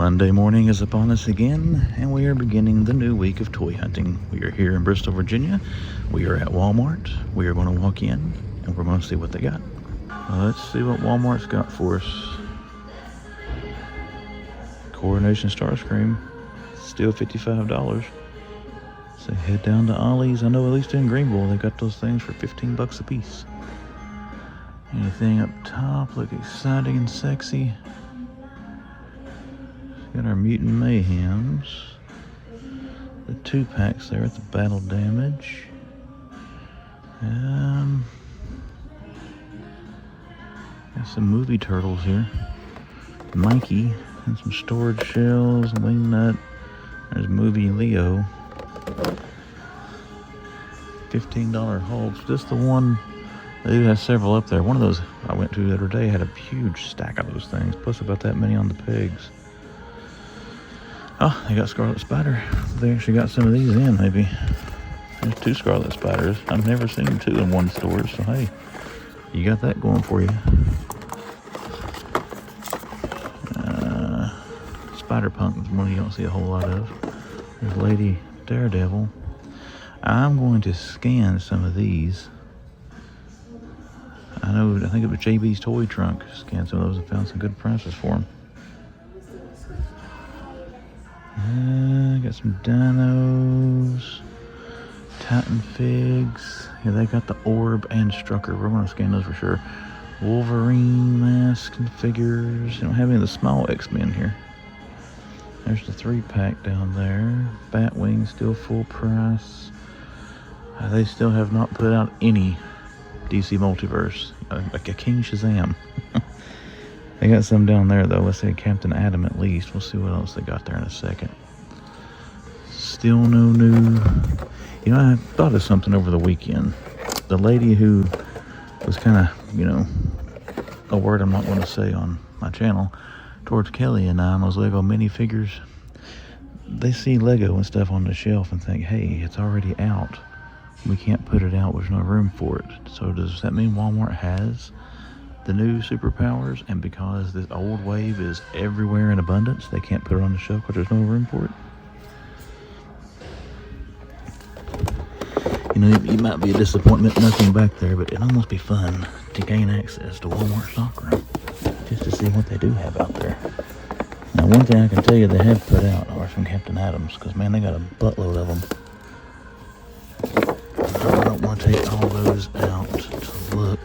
Monday morning is upon us again, and we are beginning the new week of toy hunting. We are here in Bristol, Virginia. We are at Walmart. We are going to walk in, and we're going to see what they got. Let's see what Walmart's got for us. Coronation Starscream, still $55. So head down to Ollie's. I know at least in Greenville, they got those things for 15 bucks a piece. Anything up top look exciting and sexy? Got our Mutant Mayhems. The 2-packs there at the Battle Damage. Got some movie turtles here. Mikey and some storage shells, Wingnut. There's movie Leo. $15 Hulks. Just the one. They do have several up there. One of those I went to the other day had a huge stack of those things, plus about that many on the pegs. Oh, they got Scarlet Spider. They actually got some of these in, maybe. There's 2 Scarlet Spiders. I've never seen 2 in one store, so hey, you got that going for you. Spider-Punk is one you don't see a whole lot of. There's Lady Daredevil. I'm going to scan some of these. I think it was JB's Toy Trunk. Scanned some of those and found some good prices for them. Got some dinos, Titan Figs. Yeah, they got the Orb and Strucker. We're going to scan those for sure. Wolverine masks and figures. They don't have any of the small X-Men here. There's the 3-pack down there. Batwing still full price. They still have not put out any DC Multiverse, like a King Shazam. They got some down there though. Let's say Captain Atom at least. We'll see what else they got there in a second. Still no new. You know, I thought of something over the weekend. The lady who was kind of, a word I'm not going to say on my channel, towards Kelly and I on those Lego minifigures. They see Lego and stuff on the shelf and think, hey, it's already out. We can't put it out. There's no room for it. So does that mean Walmart has the new superpowers, and because this old wave is everywhere in abundance, they can't put it on the shelf because there's no room for it? You know, it might be a disappointment nothing back there, but it'd almost be fun to gain access to Walmart stockroom just to see what they do have out there. Now, one thing I can tell you they have put out are some Captain Atoms, because man, they got a buttload of them. I don't want to take all those out to look.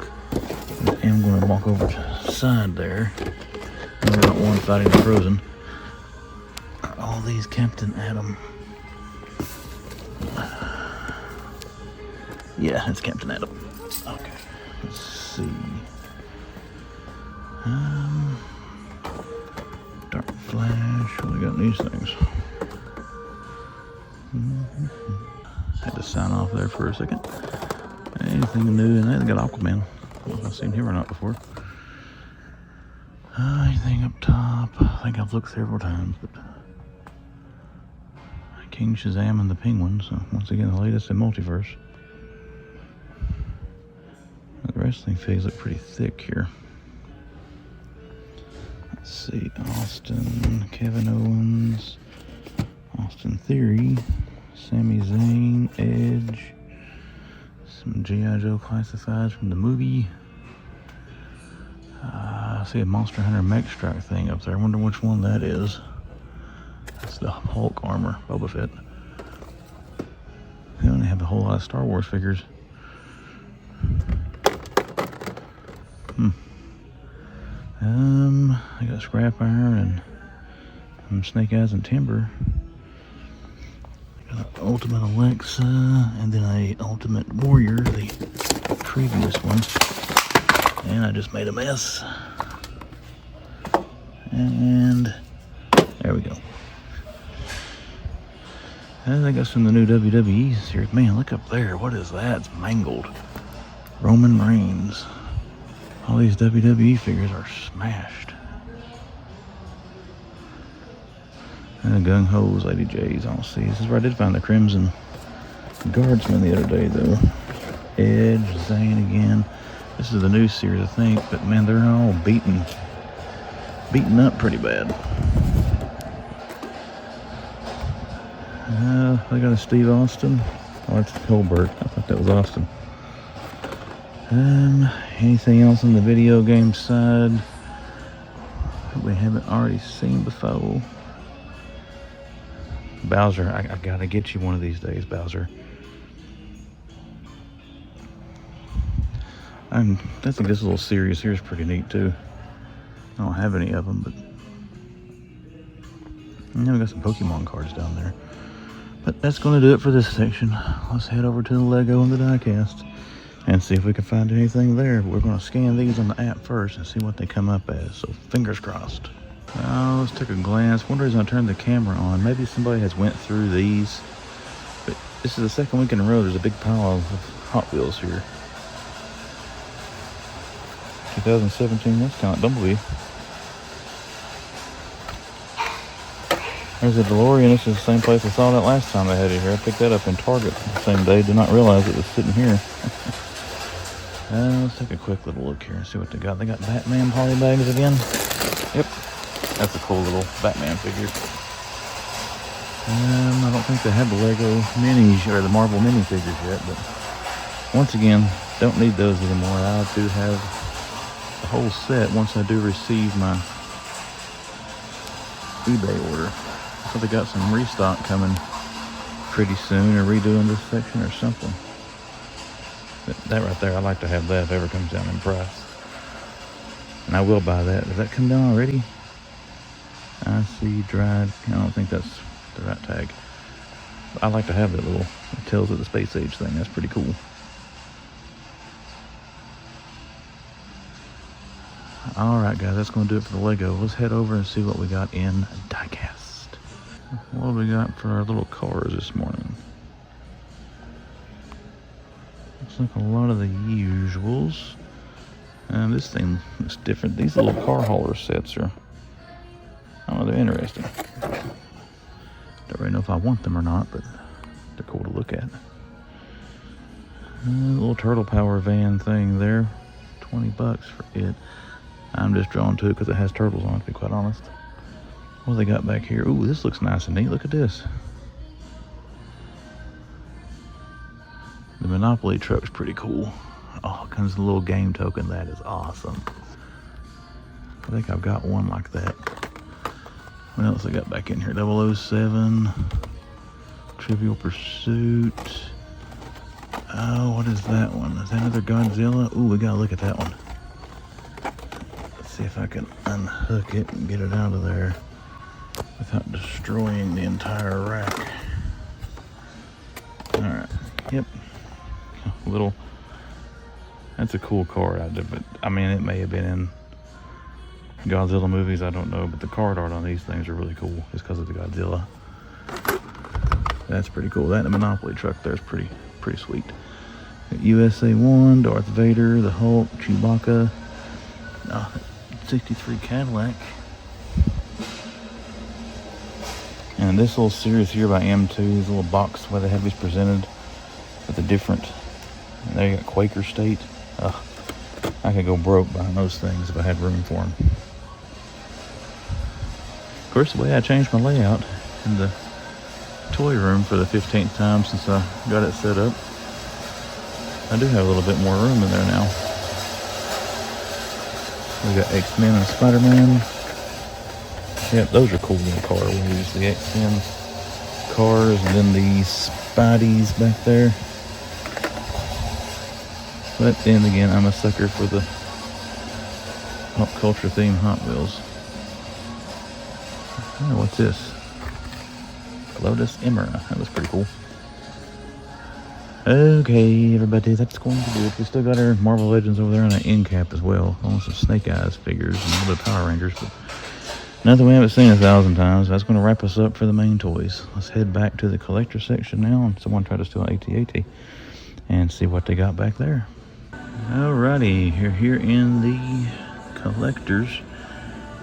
I'm going to walk over to the side there. We're not one fighting the frozen. All these Captain Atom. Yeah, it's Captain Atom. Okay, let's see. Dark Flash. We got these things. Had to sign off there for a second. Anything new in there? They got Aquaman. I don't know if I've seen him or not before. Anything up top? I think I've looked several times, but King Shazam and the Penguin. So once again, the latest in Multiverse. The wrestling figs look pretty thick here. Let's see, Austin, Kevin Owens, Austin Theory, Sami Zayn, Edge, some G.I. Joe classifieds from the movie. I see a Monster Hunter Mech Strike thing up there. I wonder which one that is. That's the Hulk armor, Boba Fett. They only have a whole lot of Star Wars figures. I got Scrap Iron and some Snake Eyes and Timber. I got an Ultimate Alexa and then a Ultimate Warrior, the previous one. And I just made a mess. And there we go. And I got some of the new WWE series. Man, look up there. What is that? It's mangled. Roman Reigns. All these WWE figures are smashed. And the Gung Ho's, Lady J's, I don't see. This is where I did find the Crimson Guardsman the other day, though. Edge, Zayn again. This is the new series, I think, but man, they're all beaten up pretty bad. They got a Steve Austin. Oh, that's Colbert. I thought that was Austin. Anything else on the video game side that we haven't already seen before? Bowser, I gotta get you one of these days, Bowser. I think this little series here is pretty neat too. I don't have any of them, but we got some Pokemon cards down there. But that's going to do it for this section. Let's head over to the Lego and the diecast and see if we can find anything there. We're going to scan these on the app first and see what they come up as. So fingers crossed. Let's take a glance. One reason I turned the camera on, maybe somebody has went through these, but this is the second week in a row there's a big pile of Hot Wheels here. 2017, that's kind of Bumblebee. There's a DeLorean. This is the same place I saw that last time I had it here. I picked that up in Target the same day. Did not realize it was sitting here. Let's take a quick little look here and see what they got. They got Batman poly bags again. Yep. That's a cool little Batman figure. I don't think they have the Lego minis or the Marvel minifigures yet, but once again, don't need those anymore. I do have the whole set once I do receive my eBay order. So they got some restock coming pretty soon, or redoing this section or something. But that right there, I like to have that if it ever comes down in price. And I will buy that. Does that come down already? I see dried. I don't think that's the right tag. But I like to have that little, it tells it the space age thing. That's pretty cool. Alright guys, that's going to do it for the Lego. Let's head over and see what we got in diecast. What have we got for our little cars this morning? Looks like a lot of the usuals. This thing looks different. These little car hauler sets are, I don't know, they're interesting. Don't really know if I want them or not, but they're cool to look at. Little turtle power van thing there. $20 for it. I'm just drawn to it because it has turtles on it, to be quite honest. What do they got back here? Ooh, this looks nice and neat. Look at this. The Monopoly truck's pretty cool. Oh, it comes with a little game token. That is awesome. I think I've got one like that. What else I got back in here? 007. Trivial Pursuit. Oh, what is that one? Is that another Godzilla? Ooh, we gotta look at that one. Let's see if I can unhook it and get it out of there without destroying the entire rack. Alright, yep. A little, that's a cool card I did, but I mean, it may have been in Godzilla movies, I don't know, but the card art on these things are really cool just because of the Godzilla. That's pretty cool. That and the Monopoly truck there is pretty sweet. USA 1, Darth Vader, the Hulk, Chewbacca, 63 Cadillac. And this little series here by M2, this little box where they have these presented with the different, and there you got Quaker State. I could go broke buying those things if I had room for them. Of course, the way I changed my layout in the toy room for the 15th time since I got it set up, I do have a little bit more room in there now. We got X-Men and Spider-Man. Yep, those are cool little colorways. The X-Men cars, and then the Spideys back there. But then again, I'm a sucker for the pop culture themed Hot Wheels. Oh, what's this? Lotus Emerald. That looks pretty cool. Okay, everybody, that's going to do it. We still got our Marvel Legends over there on an end cap as well. I want some Snake Eyes figures and all the Power Rangers, but nothing we haven't seen 1,000 times. That's going to wrap us up for the main toys. Let's head back to the collector section now, and someone tried to steal an AT-AT, and see what they got back there. Alrighty, you're here in the collectors.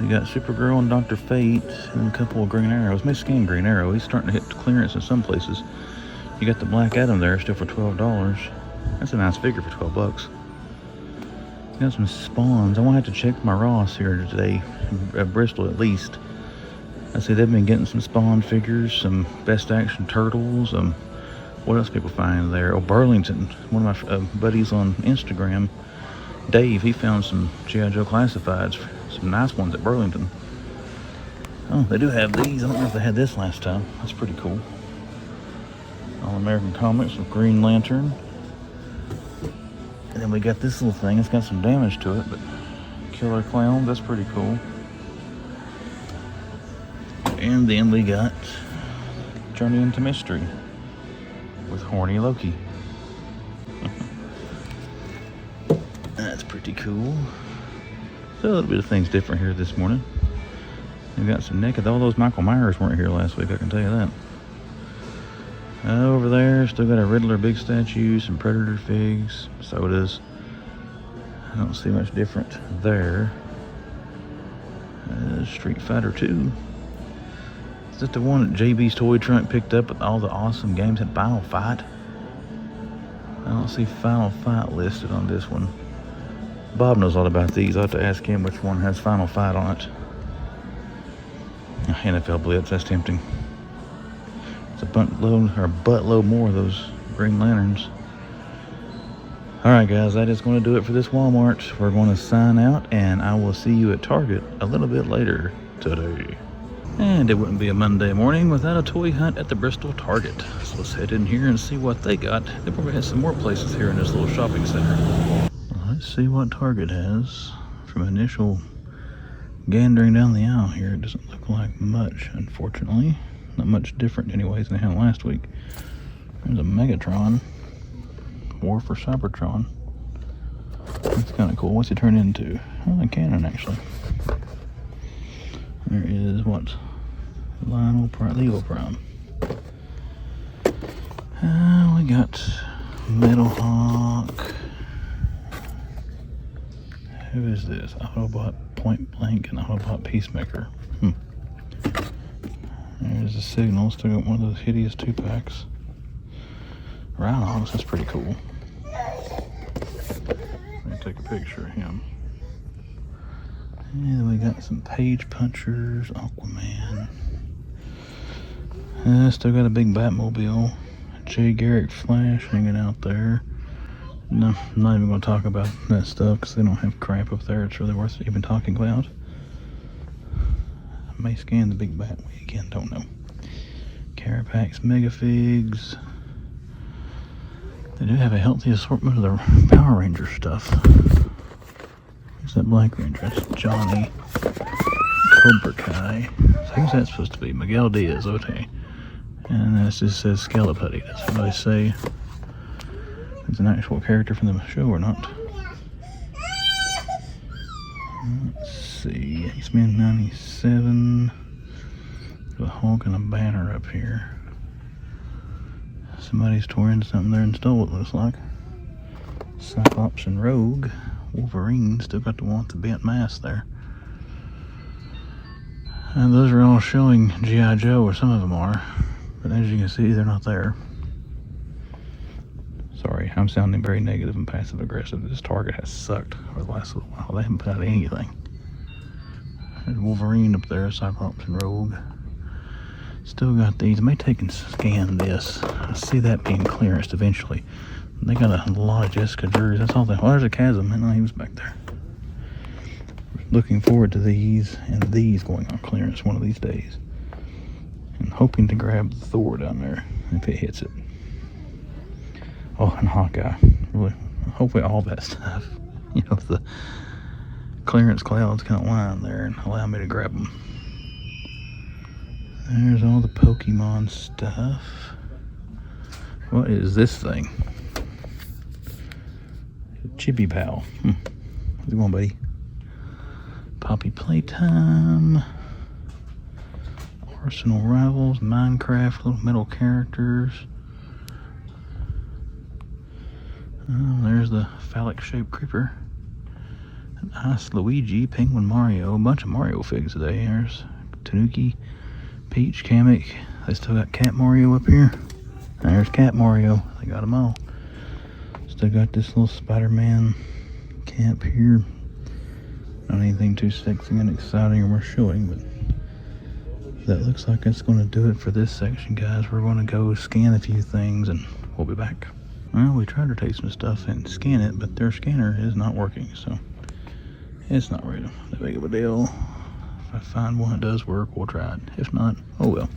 We got Supergirl and Dr. Fate and a couple of Green Arrows. May scan Green Arrow. He's starting to hit clearance in some places. You got the Black Adam there still for $12. That's a nice figure for $12. You got some Spawns. I won't have to check my Ross here today, at Bristol at least. I see they've been getting some Spawn figures, some Best Action Turtles. What else people find there? Oh, Burlington. One of my buddies on Instagram, Dave, he found some G.I. Joe Classifieds, some nice ones at Burlington. Oh, they do have these. I don't know if they had this last time. That's pretty cool. All American Comics with Green Lantern. And then we got this little thing. It's got some damage to it, but Killer Clowns, that's pretty cool. And then we got Journey into Mystery with Horny Loki. That's pretty cool. So a little bit of things different here this morning. We got some naked. All those Michael Myers weren't here last week, I can tell you that. Over there, still got a Riddler big statue, some Predator figs, sodas. I don't see much different there. Street Fighter 2. Is that the one that JB's Toy Trunk picked up with all the awesome games at Final Fight? I don't see Final Fight listed on this one. Bob knows all about these. I'll have to ask him which one has Final Fight on it. NFL Blitz, that's tempting. It's a buttload more of those Green Lanterns. Alright guys, that is going to do it for this Walmart. We're going to sign out, and I will see you at Target a little bit later today. And it wouldn't be a Monday morning without a toy hunt at the Bristol Target. So let's head in here and see what they got. They probably have some more places here in this little shopping center. Well, let's see what Target has. From initial gandering down the aisle here, it doesn't look like much, unfortunately. Not much different anyways than they had last week. There's a Megatron. War for Cybertron. That's kind of cool. What's he turn into? Oh, a cannon, actually. There is what? Leo Prime. We got Metal Hawk. Who is this? Autobot Point Blank and Autobot Peacemaker. There's a Signal. Still got one of those hideous 2-packs. Roundhogs, that's pretty cool. Let me take a picture of him. And then we got some Page Punchers, Aquaman. Still got a big Batmobile. Jay Garrick Flash hanging out there. No, I'm not even going to talk about that stuff because they don't have crap up there. It's really worth even talking about. I may scan the big bat. We again don't know. Carapax Megafigs. They do have a healthy assortment of the Power Ranger stuff. Who's that Black Ranger? That's Johnny. Cobra Kai. So who's that supposed to be? Miguel Diaz, okay. And this just says Skeleputty. Doesn't really say if it's an actual character from the show or not. Let's see. X-Men 97. Got a Hulk and a banner up here. Somebody's tore into something there and stole it, looks like. Cyclops and Rogue. Wolverine still got the one with the bent mask there. And those are all showing G.I. Joe, or some of them are. But as you can see, they're not there. Sorry, I'm sounding very negative and passive aggressive. This Target has sucked for the last little while. They haven't put out anything. There's Wolverine up there, Cyclops and Rogue. Still got these. I may take and scan this. I see that being clearanced eventually. They got a lot of Jessica Drews. That's all they. Oh, there's a Chasm. I know he was back there. Looking forward to these and these going on clearance one of these days. And hoping to grab Thor down there if it hits it. Oh, and Hawkeye. Really, hopefully all that stuff. You know, if the clearance clouds kind of line there and allow me to grab them. There's all the Pokemon stuff. What is this thing? Chibi Pal. How's it going, buddy? Poppy Playtime. Arsenal Rivals. Minecraft. Little metal characters. There's the phallic-shaped creeper. An Ice Luigi. Penguin Mario. A bunch of Mario figs today. There's Tanuki. Peach, Kamek. They still got Cat Mario up here. There's Cat Mario. They got them all. Still got this little Spider-Man camp here. Not anything too sexy and exciting or worth showing, but that looks like it's going to do it for this section, guys. We're going to go scan a few things and we'll be back. Well, we tried to take some stuff and scan it, but their scanner is not working, so it's not really that big of a deal. If I find one that does work, we'll try it. If not, oh well.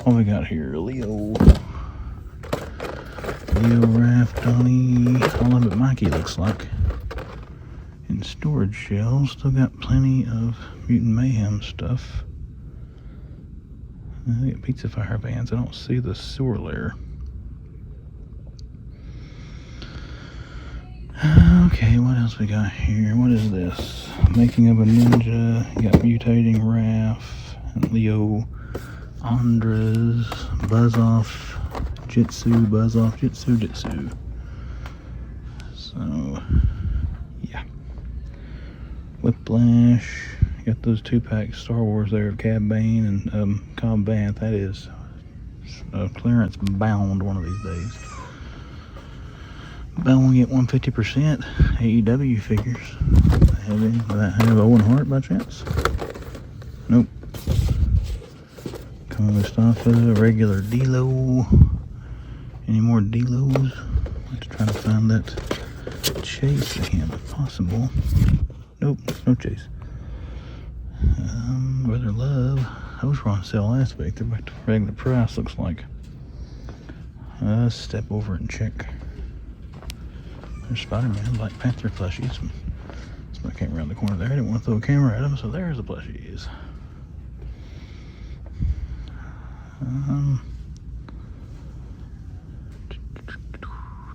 What we got here? Leo Raft, Donnie, all of it Mikey looks like. In storage shelves, still got plenty of Mutant Mayhem stuff. I got Pizza Fire bands. I don't see the sewer layer. Okay, what else we got here? What is this? Making of a Ninja. You got Mutating Raph and Leo, Andres, Buzz Off, Jitsu, Buzz Off, Jitsu. So, yeah. Whiplash. You got those 2-pack Star Wars there of Cad Bane and Cobb Vanth. That is clearance bound one of these days. Buy one, get 150%. AEW figures. Does that have Owen Hart by chance? Nope. Mustafa, regular D-Lo. Any more D-Los? I'll have to try to find that Chase again, if possible. Nope, no Chase. Brother Love. Those were on sale last week. They're back to regular price, looks like. Step over and check. There's Spider-Man, Black Panther plushies. Somebody came around the corner there. I didn't want to throw a camera at them, so there's the plushies.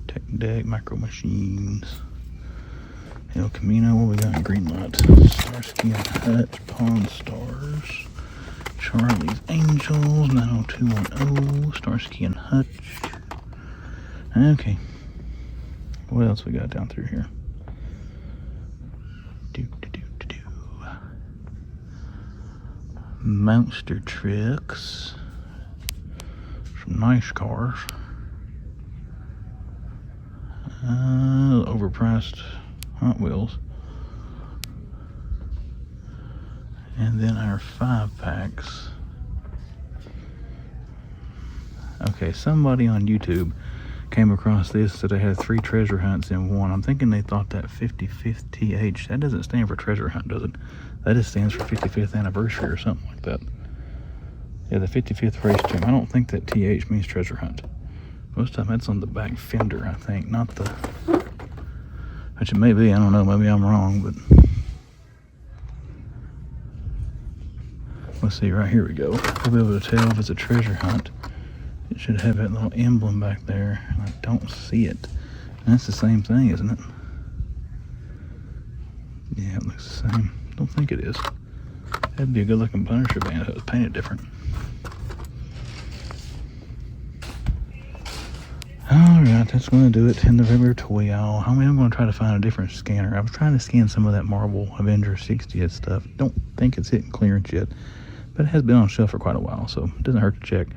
Tech Deck, Micro Machines. El Camino, what we got in Greenlight? Starsky and Hutch, Pawn Stars. Charlie's Angels, 90210, Starsky and Hutch. Okay. What else we got down through here? Monster Trucks. Some nice cars. Overpriced Hot Wheels. And then our 5-packs. Okay, somebody on YouTube came across this that they had 3 treasure hunts in one. I'm thinking they thought that 55th TH, that doesn't stand for treasure hunt, does it? That just stands for 55th anniversary or something like that. Yeah, the 55th race team. I don't think that TH means treasure hunt. Most of the time that's on the back fender, I think, not the... Which it may be, I don't know, maybe I'm wrong, but... Let's see, right here we go. We'll be able to tell if it's a treasure hunt. It should have that little emblem back there, and I don't see it. And that's the same thing, isn't it? Yeah, it looks the same. Don't think it is. That'd be a good looking Punisher band if it was painted different. Alright, that's going to do it in the regular toy aisle. I'm going to try to find a different scanner. I was trying to scan some of that Marvel Avengers 60th stuff. Don't think it's hitting clearance yet, but it has been on shelf for quite a while, so it doesn't hurt to check.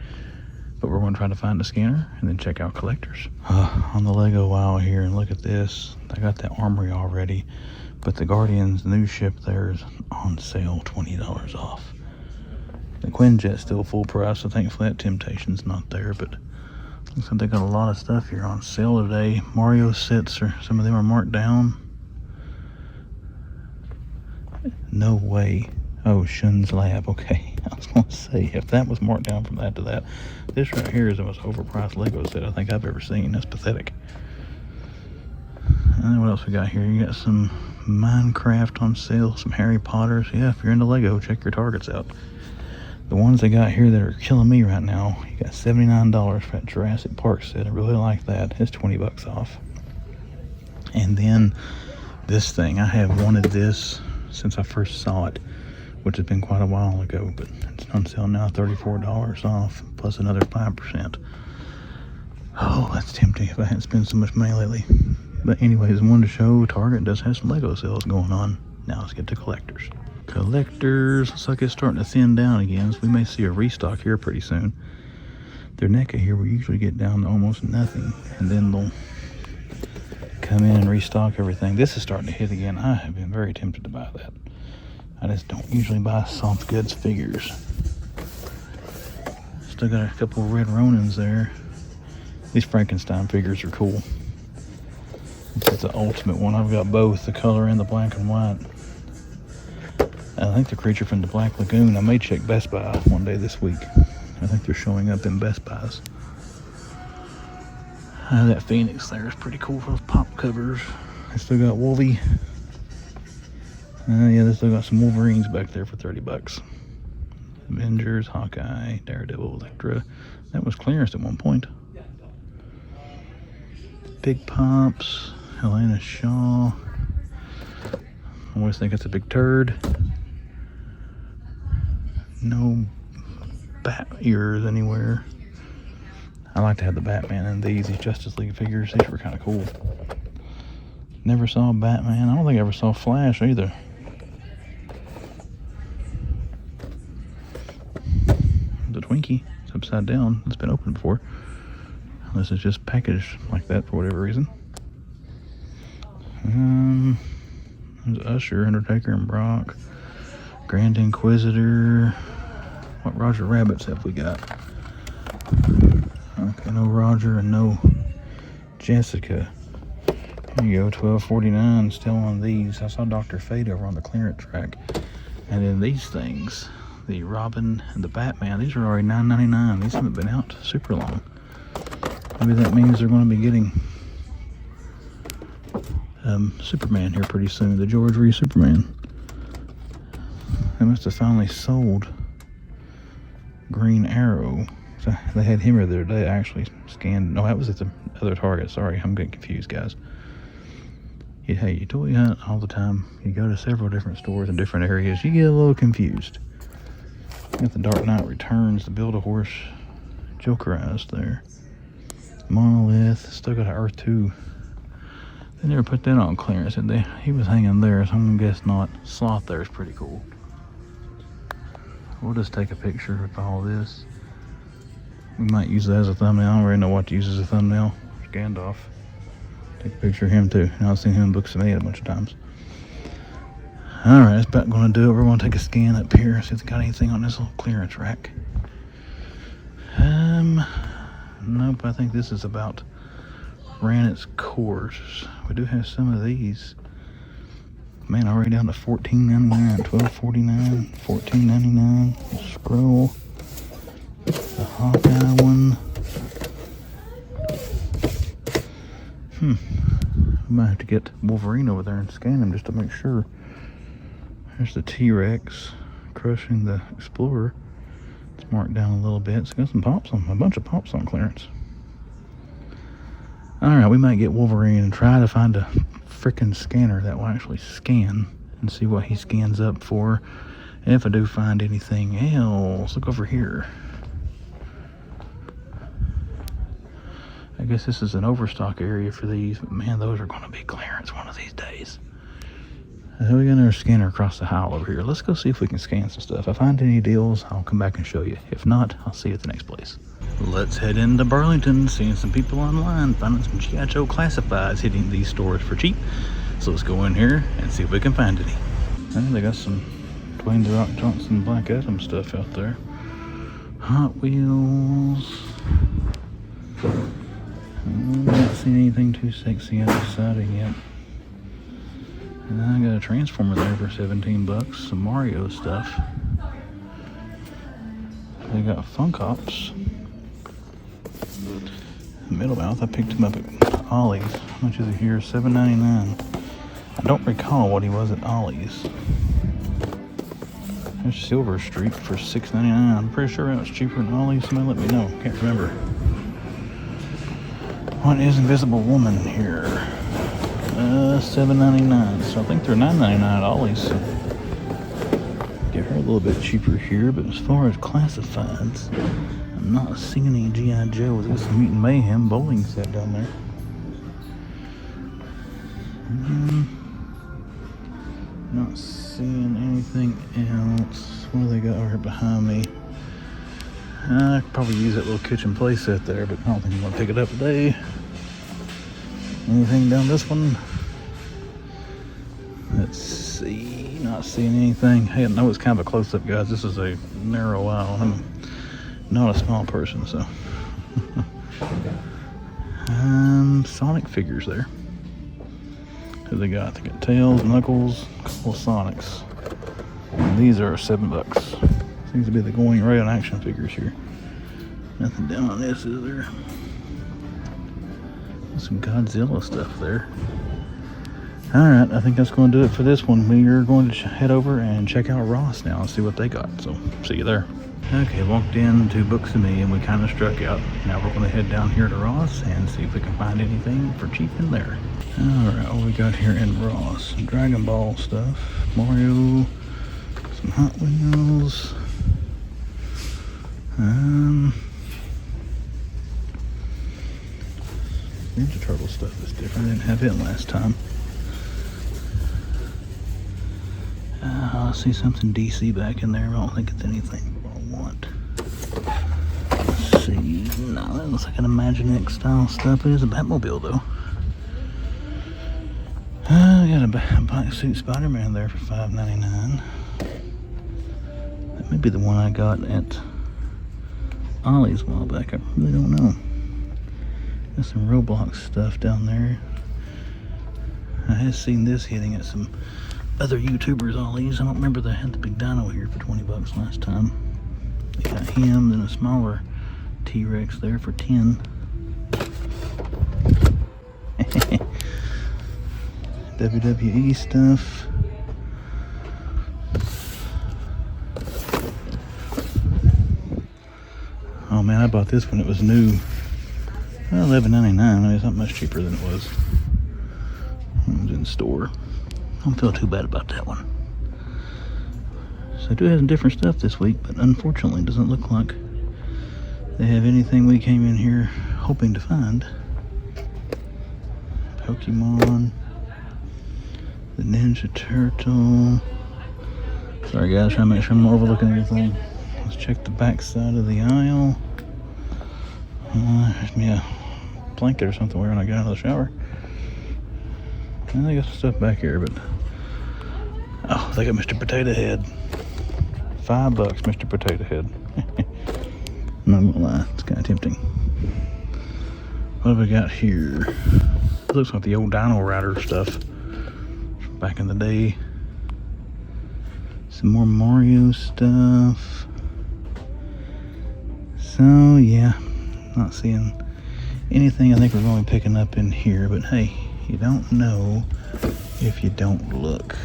But we're going to try to find a scanner and then check out collectors. On the Lego aisle here, and look at this. I got that Armory already, but the Guardians new ship there is on sale, $20 off. The Quinjet's still full price. I think Flat Temptation's not there, but looks like they got a lot of stuff here on sale today. Mario sets, or some of them are marked down. No way. Oh, Shun's Lab. Okay, I was going to say, if that was marked down from that to that, this right here is the most overpriced Lego set I think I've ever seen. That's pathetic. And what else we got here? You got some Minecraft on sale, some Harry Potters. Yeah, if you're into Lego, check your Targets out. The ones they got here that are killing me right now, you got $79 for that Jurassic Park set. I really like that. It's $20 off. And then this thing, I have wanted this since I first saw it, which has been quite a while ago, but it's on sale now, $34 off, plus another 5%. Oh, that's tempting if I hadn't spent so much money lately. But anyways, I wanted to show Target does have some Lego sales going on. Now let's get to collectors. Collectors, looks like it's starting to thin down again, so we may see a restock here pretty soon. Their NECA here will usually get down to almost nothing, and then they'll come in and restock everything. This is starting to hit again. I have been very tempted to buy that. I just don't usually buy soft goods figures. Still got a couple of red Ronins there. These Frankenstein figures are cool. It's the ultimate one. I've got both the color and the black and white. I think the creature from the Black Lagoon. I may check Best Buy one day this week. I think they're showing up in Best Buys. That Phoenix there is pretty cool for those pop covers. I still got Wolvie. Yeah, they still got some Wolverines back there for 30 bucks. Avengers, Hawkeye, Daredevil, Elektra. That was clearance at one point. Big Pops, Helena Shaw. I always think it's a big turd. No bat ears anywhere. I like to have the Batman in these Justice League figures. These were kind of cool. Never saw Batman. I don't think I ever saw Flash either. The Twinkie. It's upside down. It's been opened before. This is just packaged like that for whatever reason. There's Usher, Undertaker, and Brock. Grand Inquisitor. What Roger Rabbits have we got? Okay, no Roger and no Jessica. Here you go, $12.49 still on these. I saw Dr. Fate over on the clearance rack. And then these things, the Robin and the Batman, these are already $9.99. These haven't been out super long. Maybe that means they're going to be getting Superman here pretty soon, the George Reed Superman. They must have finally sold Green Arrow. So they had him the other day. I actually scanned. No, that was at the other Target. Sorry, I'm getting confused, guys. Hey, you toy hunt all the time. You go to several different stores in different areas. You get a little confused. Got the Dark Knight Returns, the Build-A-Horse, Jokerized there. Monolith, still got an Earth 2. They never put that on clearance, did they? He was hanging there, so I'm gonna guess not. Sloth there is pretty cool. We'll just take a picture of all this. We might use that as a thumbnail. I don't really know what to use as a thumbnail. Gandalf. Take a picture of him too. Now I've seen him in Books of Eight a bunch of times. Alright, that's about going to do it. We're going to take a scan up here, see if they got anything on this little clearance rack. Nope, I think this is about ran its course. We do have some of these. Man, already down to $14.99, $12.49, $14.99. Scroll. The Hawkeye one. We might have to get Wolverine over there and scan him just to make sure. There's the T-Rex crushing the Explorer. It's marked down a little bit. It's got some pops on, a bunch of pops on clearance. Alright, we might get Wolverine and try to find a frickin' scanner that will actually scan and see what he scans up for. And if I do find anything else, look over here. I guess this is an overstock area for these, but man, those are going to be clearance one of these days. We got another scanner across the aisle over here. Let's go see if we can scan some stuff. If I find any deals, I'll come back and show you. If not, I'll see you at the next place. Let's head into Burlington, seeing some people online, finding some G.I. Joe classifieds hitting these stores for cheap. So let's go in here and see if we can find any. And they got some Dwayne "The Rock" Johnson Black Adam stuff out there. Hot Wheels. Not seen anything too sexy out exciting yet. And I got a Transformer there for 17 bucks. Some Mario stuff. They got Funkops. Middlemouth, I picked him up at Ollie's. How much is he here? $7.99. I don't recall what he was at Ollie's. There's Silver Streak for $6.99. I'm pretty sure that was cheaper than Ollie's. Somebody let me know. Can't remember. What is Invisible Woman here? $7.99. So I think they're $9.99 at Ollie's. Get her a little bit cheaper here, but as far as classifieds, I'm not seeing any G.I. Joe. There's some Mutant Mayhem bowling set down there. Not seeing anything else. What do they got over here behind me? I could probably use that little kitchen play set there, but I don't think I'm going to pick it up today. Anything down this one? Let's see. Not seeing anything. Hey, I know it's kind of a close-up, guys. This is a narrow aisle. I'm not a small person, so. Sonic figures there. Who they got? They got Tails, Knuckles, a couple of Sonics. And these are $7. Seems to be the going rate on action figures here. Nothing down on this, is there? Some Godzilla stuff there. Alright, I think that's going to do it for this one. We are going to head over and check out Ross now and see what they got. So, see you there. Okay, walked into Books and Me and we kind of struck out. Now we're going to head down here to Ross and see if we can find anything for cheap in there. Alright, what we got here in Ross? Some Dragon Ball stuff, Mario, some Hot Wheels, Ninja Turtle stuff is different. I didn't have it last time. I see something DC back in there. I don't think it's anything I want. Let's see. No, that looks like an Imaginext style stuff. It is a Batmobile though. I got a black suit Spider-Man there for $5.99. That may be the one I got at Ollie's a while back. I really don't know. Got some Roblox stuff down there. I have seen this hitting at some other YouTubers Ollie's. I don't remember they had the big dino here for $20 last time. They got him, then a smaller T-Rex there for $10. WWE stuff. Oh man, I bought this when it was new. Well, $11.99. I mean, it's not much cheaper than it was. It was in store. I don't feel too bad about that one. So I do have some different stuff this week, but unfortunately it doesn't look like they have anything we came in here hoping to find. Pokemon, the Ninja Turtle. Sorry guys, trying to make sure I'm not overlooking anything. Let's check the back side of the aisle. There's me a blanket or something when I get out of the shower. And they got some stuff back here, but oh, they got Mr. Potato Head. $5, Mr. Potato Head. I'm not gonna lie, it's kind of tempting. What have we got here? It looks like the old Dino Rider stuff from back in the day. Some more Mario stuff. So yeah, not seeing anything I think we're going to be picking up in here, but hey, you don't know if you don't look.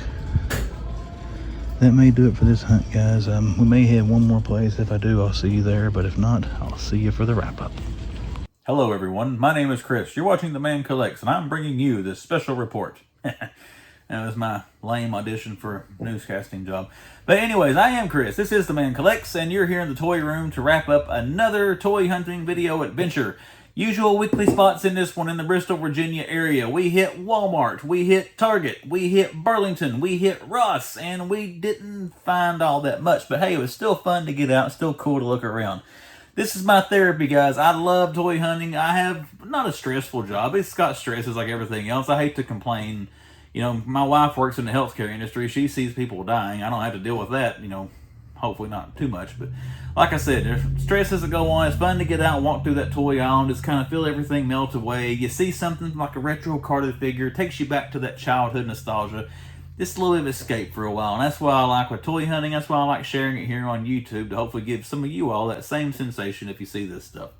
That may do it for this hunt, guys. We may have one more place. If I do, I'll see you there, but if not, I'll see you for the wrap-up. Hello everyone, my name is Chris. You're watching The Man Collects, and I'm bringing you this special report. That was my lame audition for a newscasting job. But anyways, I am Chris. This is The Man Collects, and you're here in the toy room to wrap up another toy hunting video adventure. Usual weekly spots in this one in the Bristol, Virginia area. We hit Walmart, we hit Target, we hit Burlington, we hit Ross, and we didn't find all that much. But hey, it was still fun to get out, still cool to look around. This is my therapy, guys. I love toy hunting. I have not a stressful job. It's got stresses like everything else. I hate to complain. You know, my wife works in the healthcare industry. She sees people dying. I don't have to deal with that, you know, hopefully not too much. But like I said, there's stresses that go on. It's fun to get out and walk through that toy aisle and just kind of feel everything melt away. You see something like a retro carded figure. It takes you back to that childhood nostalgia. Just a little bit of escape for a while. And that's why I like with toy hunting. That's why I like sharing it here on YouTube to hopefully give some of you all that same sensation if you see this stuff.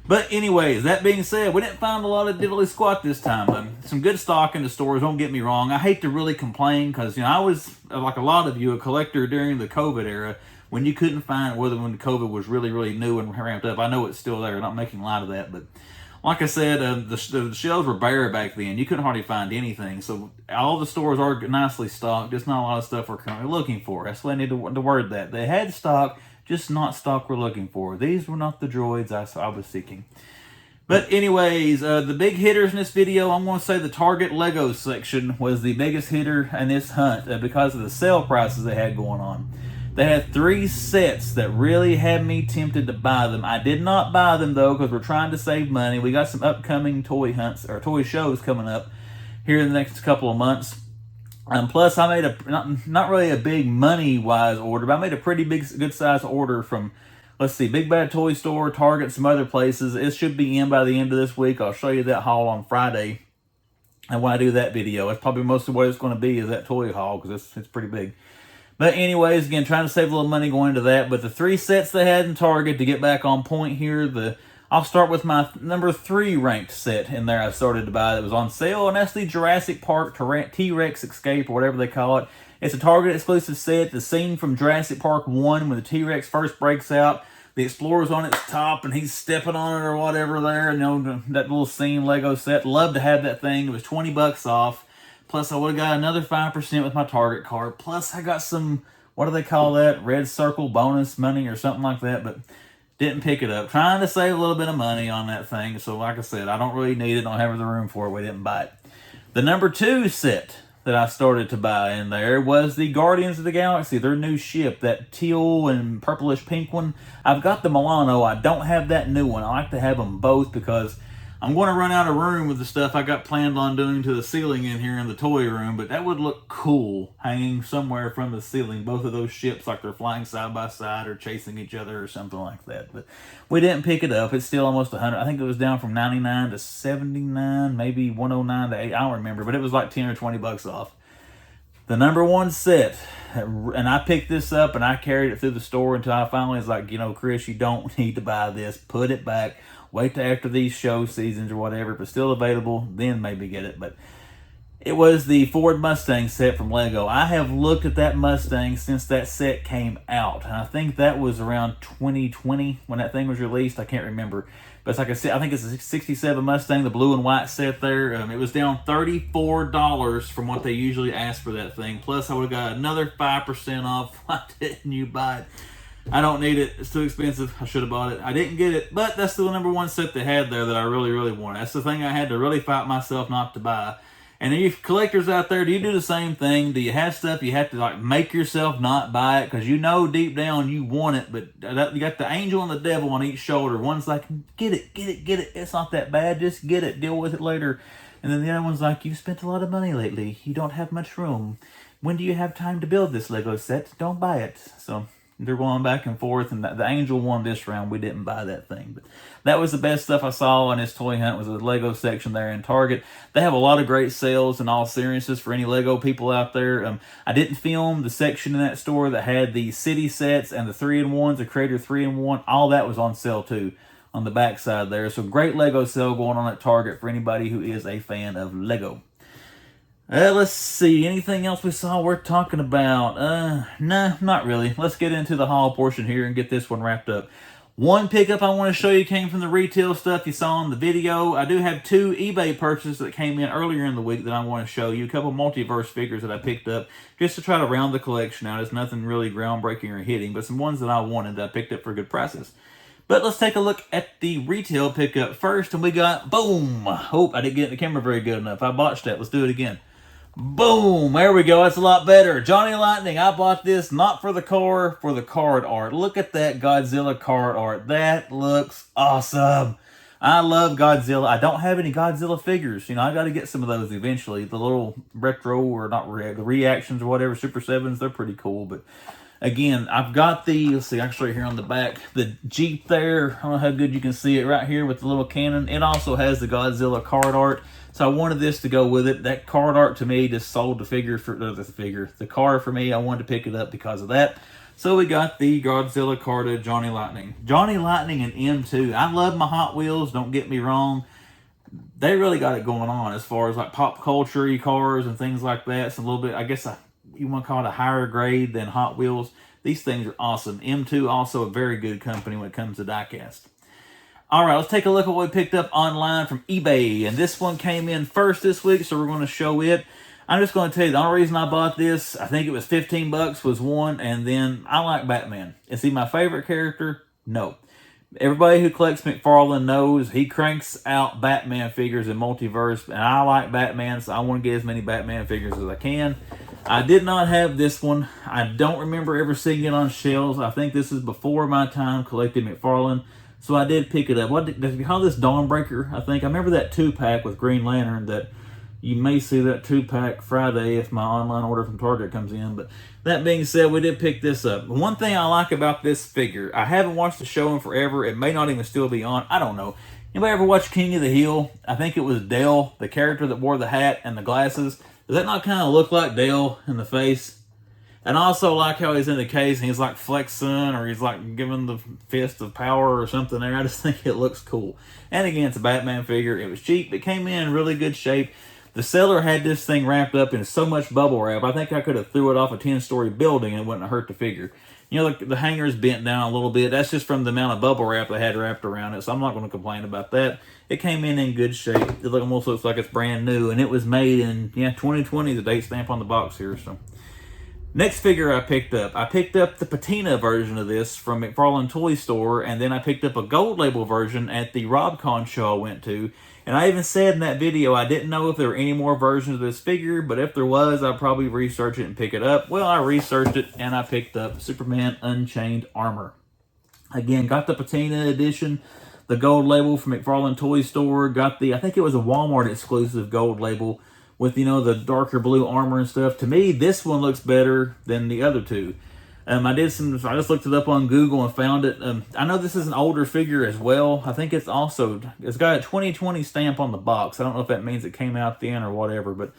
But anyways, that being said, we didn't find a lot of diddly squat this time. Some good stock in the stores, don't get me wrong. I hate to really complain because, you know, I was, like a lot of you, a collector during the COVID era when you couldn't find whether when COVID was really, really new and ramped up. I know it's still there, not making light of that, but like I said, the shelves were bare back then. You couldn't hardly find anything. So all the stores are nicely stocked, just not a lot of stuff we're currently looking for. That's why I need to word that. They had stock, just not stock we're looking for. These were not the droids I was seeking. But anyways, the big hitters in this video, I'm going to say the Target Lego section was the biggest hitter in this hunt because of the sale prices they had going on. They had 3 sets that really had me tempted to buy them. I did not buy them though because we're trying to save money. We got some upcoming toy hunts or toy shows coming up here in the next couple of months. Plus, I made a not really a big money-wise order, but I made a pretty big, good-sized order from let's see, Big Bad Toy Store, Target, some other places. It should be in by the end of this week. I'll show you that haul on Friday. And when I do that video, it's probably mostly what it's going to be is that toy haul, because it's pretty big. But anyways, again, trying to save a little money going into that. But the 3 sets they had in Target, to get back on point here, I'll start with my number 3 ranked set in there I started to buy that was on sale, and that's the Jurassic Park T-Rex Escape, or whatever they call it. It's a Target exclusive set. The scene from Jurassic Park 1 when the T-Rex first breaks out. The Explorer's on its top and he's stepping on it or whatever there. You know, that little scene Lego set. Love to have that thing. It was 20 bucks off. Plus, I would have got another 5% with my Target card. Plus, I got some, what do they call that? Red Circle bonus money or something like that. But didn't pick it up. Trying to save a little bit of money on that thing. So, like I said, I don't really need it. Don't have the room for it. We didn't buy it. The number 2 set that I started to buy in there was the Guardians of the Galaxy, their new ship, that teal and purplish pink one. I've got the Milano. I don't have that new one. I like to have them both because I'm going to run out of room with the stuff I got planned on doing to the ceiling in here in the toy room, but that would look cool hanging somewhere from the ceiling. Both of those ships like they're flying side by side or chasing each other or something like that. But we didn't pick it up. It's still almost 100. I think it was down from 99 to 79, maybe 109 to 8. I don't remember, but it was like 10 or 20 bucks off. The number 1 set, and I picked this up and I carried it through the store until I finally was like, you know, Chris, you don't need to buy this. Put it back. Wait till after these show seasons or whatever. If it's still available, then maybe get it. But it was the Ford Mustang set from Lego. I have looked at that Mustang since that set came out. And I think that was around 2020 when that thing was released. I can't remember. But it's like I said, I think it's a 67 Mustang, the blue and white set there. It was down $34 from what they usually ask for that thing. Plus, I would have got another 5% off. Why didn't you buy it? I don't need it. It's too expensive. I should have bought it. I didn't get it, but that's the number 1 set they had there that I really, really wanted. That's the thing I had to really fight myself not to buy. And you collectors out there, do you do the same thing? Do you have stuff you have to like make yourself not buy it? Because you know deep down you want it, but you got the angel and the devil on each shoulder. One's like, get it, get it, get it. It's not that bad. Just get it. Deal with it later. And then the other one's like, you've spent a lot of money lately. You don't have much room. When do you have time to build this Lego set? Don't buy it. So they're going back and forth, and the angel won this round. We didn't buy that thing, but that was the best stuff I saw in this toy hunt. Was the Lego section there in Target. They have a lot of great sales in all seriousness for any Lego people out there. I didn't film the section in that store that had the city sets and the 3-in-1s, the Creator 3-in-1. All that was on sale too on the back side there. So great Lego sale going on at Target for anybody who is a fan of Lego. Let's see. Anything else we saw worth talking about? Nah, not really. Let's get into the haul portion here and get this one wrapped up. One pickup I want to show you came from the retail stuff you saw in the video. I do have 2 eBay purchases that came in earlier in the week that I want to show you. A couple multiverse figures that I picked up just to try to round the collection out. It's nothing really groundbreaking or hitting, but some ones that I wanted that I picked up for good prices. But let's take a look at the retail pickup first, and we got, boom! Oh, I didn't get the camera very good enough. I botched that. Let's do it again. Boom! There we go. That's a lot better. Johnny Lightning. I bought this not for the car, for the card art. Look at that Godzilla card art. That looks awesome. I love Godzilla. I don't have any Godzilla figures. You know, I got to get some of those eventually. The little retro, or not the reactions or whatever, Super 7s, they're pretty cool. But again, I've got the, let's see, I can show you here on the back, the Jeep there. I don't know how good you can see it right here with the little cannon. It also has the Godzilla card art. So I wanted this to go with it. That card art to me just sold the car for me. I wanted to pick it up because of that. So we got the Godzilla card of Johnny Lightning. Johnny Lightning and M2. I love my Hot Wheels, don't get me wrong. They really got it going on as far as like pop culture cars and things like that. It's a little bit, I guess you want to call it a higher grade than Hot Wheels. These things are awesome. M2 also a very good company when it comes to diecast. All right, let's take a look at what we picked up online from eBay. And this one came in first this week, so we're going to show it. I'm just going to tell you, the only reason I bought this, I think it was 15 bucks was one, and then I like Batman. Is he my favorite character? No. Everybody who collects McFarlane knows he cranks out Batman figures in Multiverse, and I like Batman, so I want to get as many Batman figures as I can. I did not have this one. I don't remember ever seeing it on shelves. I think this is before my time collecting McFarlane. So I did pick it up. What did we call this? Dawnbreaker, I think. I remember that 2-pack with Green Lantern that You may see that 2-pack Friday if my online order from Target comes in. But that being said, we did pick this up. One thing I like about this figure, I haven't watched the show in forever. It may not even still be on. I don't know. Anybody ever watch King of the Hill? I think it was Dale, the character that wore the hat and the glasses. Does that not kind of look like Dale in the face? And I also like how he's in the case and he's like flexing, or he's like giving the fist of power or something there. I just think it looks cool. And again, it's a Batman figure. It was cheap. It came in really good shape. The seller had this thing wrapped up in so much bubble wrap, I think I could have threw it off a 10-story building and it wouldn't have hurt the figure. You know, the hanger's bent down a little bit. That's just from the amount of bubble wrap they had wrapped around it, so I'm not going to complain about that. It came in good shape. It almost looks like it's brand new, and it was made in, 2020, the date stamp on the box here. So, next figure I picked up the patina version of this from McFarlane Toy Store, and then I picked up a gold label version at the RobCon show I went to. And I even said in that video I didn't know if there were any more versions of this figure, but if there was, I'd probably research it and pick it up. Well, I researched it, and I picked up Superman Unchained Armor. Again, got the patina edition, the gold label from McFarlane Toy Store. Got the, I think it was a Walmart exclusive gold label with, the darker blue armor and stuff. To me, this one looks better than the other two. I just looked it up on Google and found it. I know this is an older figure as well. I think it's got a 2020 stamp on the box. I don't know if that means it came out then or whatever, but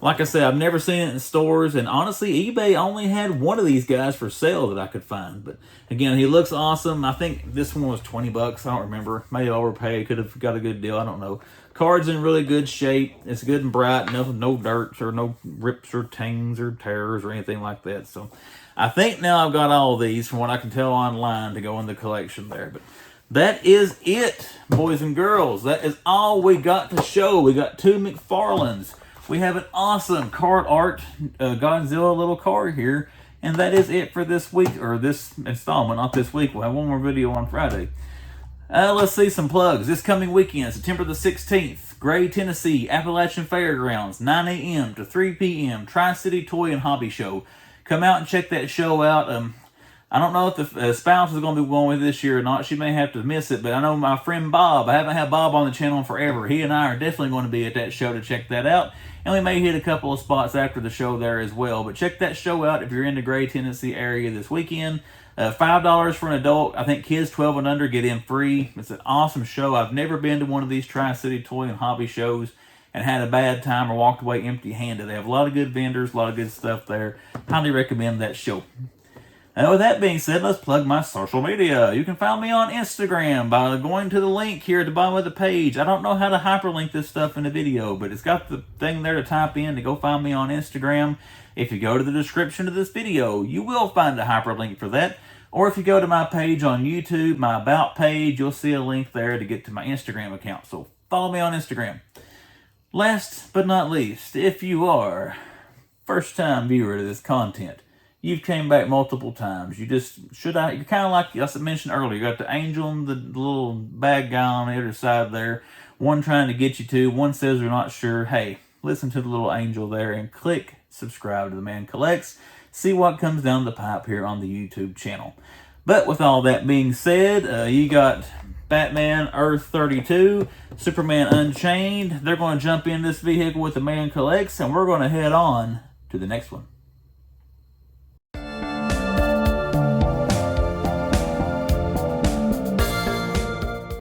like I said, I've never seen it in stores, and honestly, eBay only had one of these guys for sale that I could find. But again, he looks awesome. I think this one was $20. I don't remember. Maybe overpaid. Could have got a good deal. I don't know. Card's in really good shape. It's good and bright. No dirt or no rips or tings or tears or anything like that. So I think now I've got all these from what I can tell online to go in the collection there. But that is it, boys and girls. That is all we got to show. We got 2 McFarlanes. We have an awesome card art Godzilla little card here. And that is it for this week, or this installment. Not this week. We'll have one more video on Friday. Let's see some plugs. This coming weekend, September the 16th, Gray, Tennessee, Appalachian Fairgrounds, 9 a.m. to 3 p.m., Tri-City Toy and Hobby Show. Come out and check that show out. I don't know if the spouse is going to be going with this year or not. She may have to miss it, but I know my friend Bob, I haven't had Bob on the channel in forever. He and I are definitely going to be at that show to check that out. And we may hit a couple of spots after the show there as well. But check that show out if you're in the Gray, Tennessee area this weekend. $5 for an adult. I think kids 12 and under get in free. It's an awesome show. I've never been to one of these Tri-City Toy and Hobby shows and had a bad time or walked away empty-handed. They have a lot of good vendors, a lot of good stuff there. Highly recommend that show. And with that being said, let's plug my social media. You can find me on Instagram by going to the link here at the bottom of the page. I don't know how to hyperlink this stuff in the video, but it's got the thing there to type in to go find me on Instagram. If you go to the description of this video, you will find a hyperlink for that. Or if you go to my page on YouTube, my About page, you'll see a link there to get to my Instagram account. So follow me on Instagram. Last but not least, if you are first-time viewer to this content, you've came back multiple times. You're kind of like I mentioned earlier. You got the angel and the little bad guy on the other side there. One trying to get you to. One says they're not sure. Hey, listen to the little angel there and click subscribe to The Man Collects. See what comes down the pipe here on the YouTube channel. But with all that being said, you got Batman Earth 32, Superman Unchained. They're going to jump in this vehicle with The Man Collects, and we're going to head on to the next one.